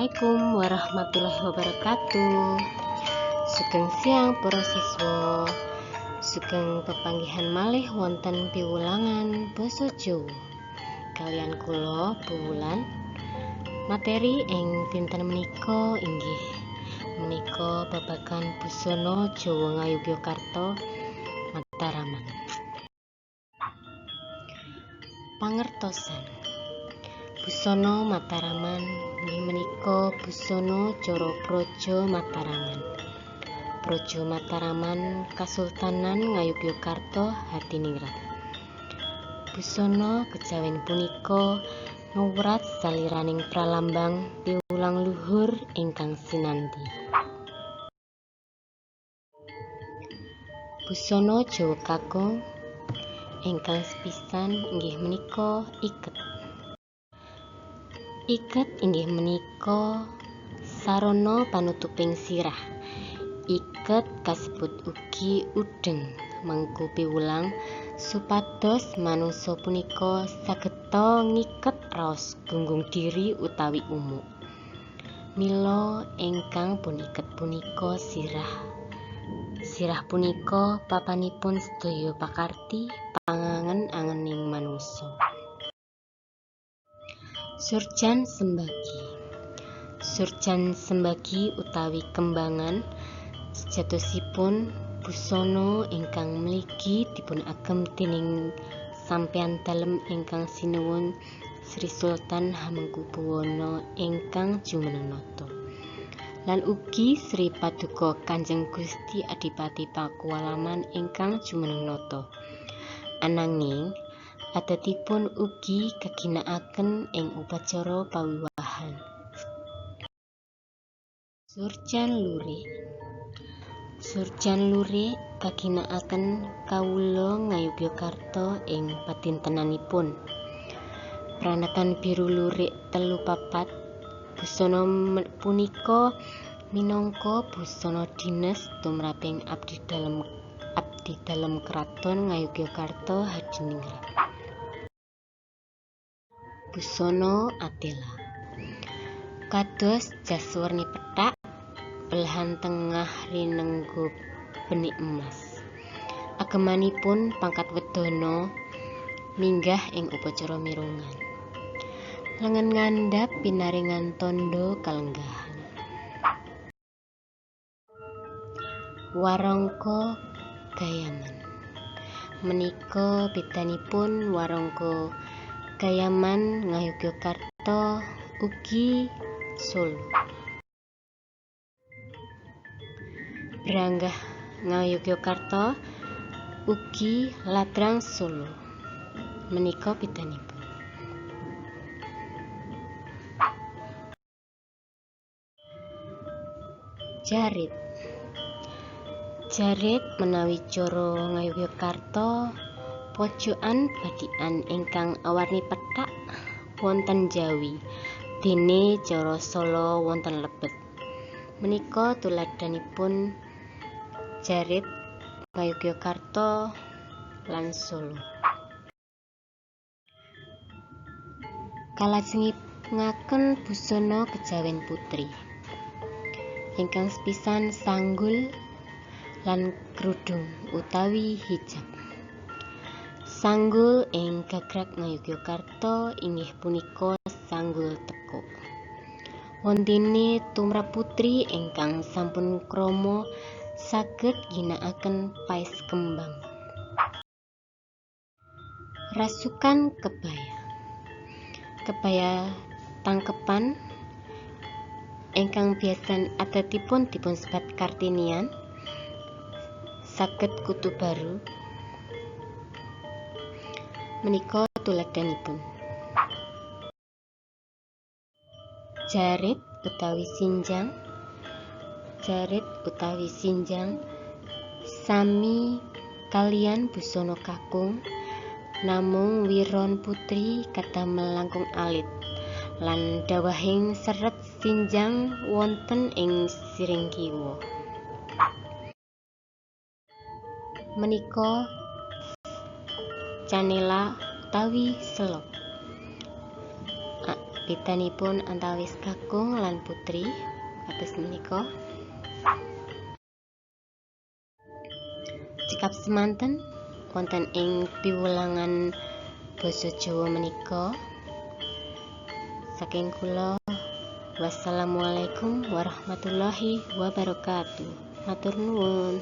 Assalamualaikum warahmatullahi wabarakatuh. Sugeng siang para siswa. Sugeng pepanggihan malih wonten piwulangan basa Jawa. Kaliyan kula Bu Wulan. Materi ing dinten menika inggih menika babagan busana Jawa Ngayogyakarta Mataraman. Pangertosan. Busana Mataraman menika busana cara Praja Mataraman. Praja Mataraman Kasultanan Ngayogyakarta Hadiningrat. Busana kejawen punika ngewrat saliraning pralambang piwulang luhur ingkang sinandi. Busana Jawa kakung ingkang sepisan inggih menika iket. Iket inggih menika sarana panutuping sirah. Iket kasebut ugi udeng mengku piwulang supados manungsa punika sageta ngiket raos gunggung diri utawi umuk. Mila ingkang pun iket punika sirah. Sirah punika papanipun sedaya pakarti pangangen-angening manungsa. Surjan sembagi. Surjan sembagi utawi kembangan sejatosipun busana ingkang mligi dipun agem dening sampeyan dalem ingkang sinuwun Sri Sultan Hamengkubuwana ingkang jumenengnata. Lan ugi Sri Paduka Kanjeng Gusti Adipati Pakualaman ingkang jumenengnata. Ananging adatipun ugi kaginakaken ing upacara pawiwahan. Surjan lurik. Surjan lurik kaginakaken kawula Ngayogyakarta ing padintenanipun. Pranakan biru lurik 3-4 busana punika minangka busana dinas tumraping abdi dalem Kraton Ngayogyakarta Hadiningrat. Busana atela. Kados jas warni pethak, belahan tengah rinengga benik emas. Agemanipun pangkat wedana minggah ing upacara mirungan. Lengen ngandhap pinaringan tandha kalenggahan. Warangka gayaman. Menika bedanipun warangka gayaman Ngayogyakarta ugi Solo. Branggah Ngayogyakarta ugi ladrang Solo. Menika bedanipun. Jarit. Jarit menawi cara Ngayogyakarta pojokan badikan ingkang awarni pethak wonten Jawi, dene cara Solo wonten lebet. Menika tuladhanipun jarit Ngayogyakarta lan Solo. Kalajengaken busana kejawen putri. Ingkang sepisan sanggul lan kerudung utawi hijab. Sanggul ing gagrag Ngayogyakarta inggih punika sanggul teko. Wondene tumrap putri ingkang sampun krama saged ginakaken paes kembang. Rasukan kebaya. Kebaya tangkepan ingkang biasan adatipun dipunsebat Kartinian saged kutu baru. Menika tuladhanipun. Jarit utawi sinjang. Jarit utawi sinjang sami kaliyan busana kakung, namung wiron putri kadamel langkung alit lan dawahing seret sinjang wonten ing siring kiwa. Menika canela utawi selop. Bitanipun antawis kakung lan putri kados menika. Cekap semanten wonten ing piwulangan basa Jawa menika. Saking kula, wassalamualaikum warahmatullahi wabarakatuh. Matur nuwun.